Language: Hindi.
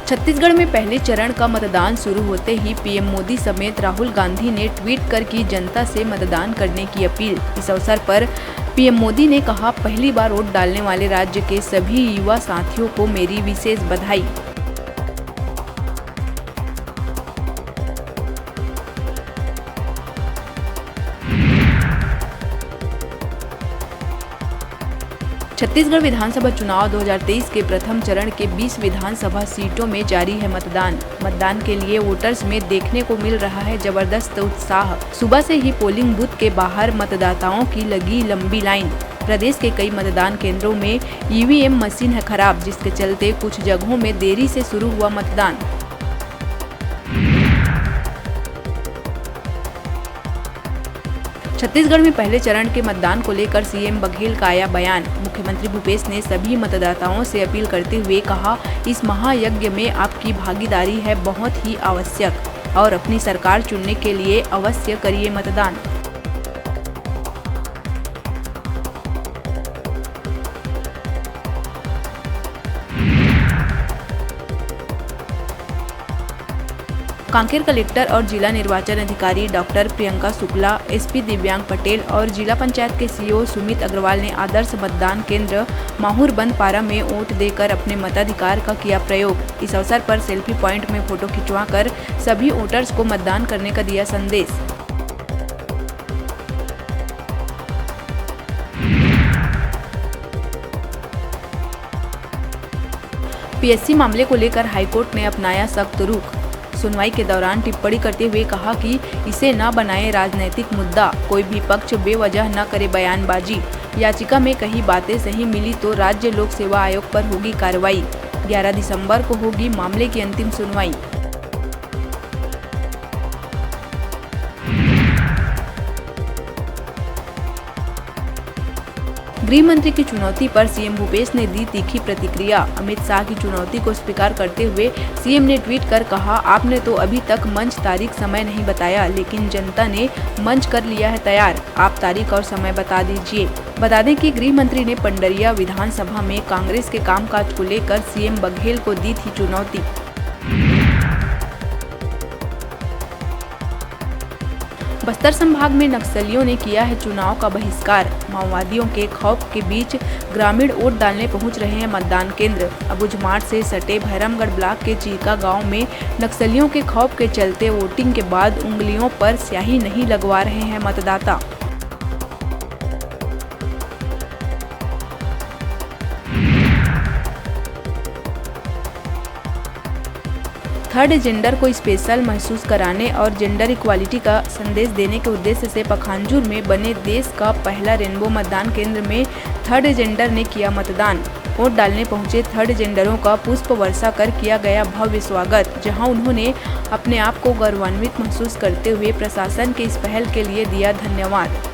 छत्तीसगढ़ में पहले चरण का मतदान शुरू होते ही पीएम मोदी समेत राहुल गांधी ने ट्वीट कर की जनता से मतदान करने की अपील। इस अवसर पर पीएम मोदी ने कहा, पहली बार वोट डालने वाले राज्य के सभी युवा साथियों को मेरी विशेष बधाई। छत्तीसगढ़ विधानसभा चुनाव 2023 के प्रथम चरण के 20 विधानसभा सीटों में जारी है मतदान के लिए वोटर्स में देखने को मिल रहा है जबरदस्त उत्साह। सुबह से ही पोलिंग बूथ के बाहर मतदाताओं की लगी लंबी लाइन। प्रदेश के कई मतदान केंद्रों में ईवीएम मशीन है खराब, जिसके चलते कुछ जगहों में देरी से शुरू हुआ मतदान। छत्तीसगढ़ में पहले चरण के मतदान को लेकर सीएम बघेल का आया बयान। मुख्यमंत्री भूपेश ने सभी मतदाताओं से अपील करते हुए कहा, इस महायज्ञ में आपकी भागीदारी है बहुत ही आवश्यक और अपनी सरकार चुनने के लिए अवश्य करिए मतदान। कांकेर कलेक्टर और जिला निर्वाचन अधिकारी डॉक्टर प्रियंका शुक्ला, एसपी दिव्यांग पटेल और जिला पंचायत के सीईओ सुमित अग्रवाल ने आदर्श मतदान केंद्र माहूर बंदपारा में वोट देकर अपने मताधिकार का किया प्रयोग। इस अवसर पर सेल्फी पॉइंट में फोटो खिंचवाकर सभी वोटर्स को मतदान करने का दिया संदेश। पीएससी मामले को लेकर हाईकोर्ट ने अपनाया सख्त रुख। सुनवाई के दौरान टिप्पणी करते हुए कहा कि इसे न बनाए राजनीतिक मुद्दा, कोई भी पक्ष बेवजह न करे बयानबाजी। याचिका में कई बातें सही मिली तो राज्य लोक सेवा आयोग पर होगी कार्रवाई। 11 दिसंबर को होगी मामले की अंतिम सुनवाई। गृह मंत्री की चुनौती पर सीएम भूपेश ने दी तीखी प्रतिक्रिया। अमित शाह की चुनौती को स्वीकार करते हुए सीएम ने ट्वीट कर कहा, आपने तो अभी तक मंच, तारीख, समय नहीं बताया, लेकिन जनता ने मंच कर लिया है तैयार। आप तारीख और समय बता दीजिए। बता दें कि गृह मंत्री ने पंडरिया विधानसभा में कांग्रेस के कामकाज को लेकर सीएम बघेल को दी थी चुनौती। बस्तर संभाग में नक्सलियों ने किया है चुनाव का बहिष्कार। माओवादियों के खौफ के बीच ग्रामीण वोट डालने पहुंच रहे हैं मतदान केंद्र। अबुझमाड़ से सटे भैरमगढ़ ब्लॉक के चीका गांव में नक्सलियों के खौफ के चलते वोटिंग के बाद उंगलियों पर स्याही नहीं लगवा रहे हैं मतदाता। थर्ड जेंडर को स्पेशल महसूस कराने और जेंडर इक्वालिटी का संदेश देने के उद्देश्य से पखांजूर में बने देश का पहला रेनबो मतदान केंद्र में थर्ड जेंडर ने किया मतदान। वोट डालने पहुंचे थर्ड जेंडरों का पुष्प वर्षा कर किया गया भव्य स्वागत, जहां उन्होंने अपने आप को गौरवान्वित महसूस करते हुए प्रशासन के इस पहल के लिए दिया धन्यवाद।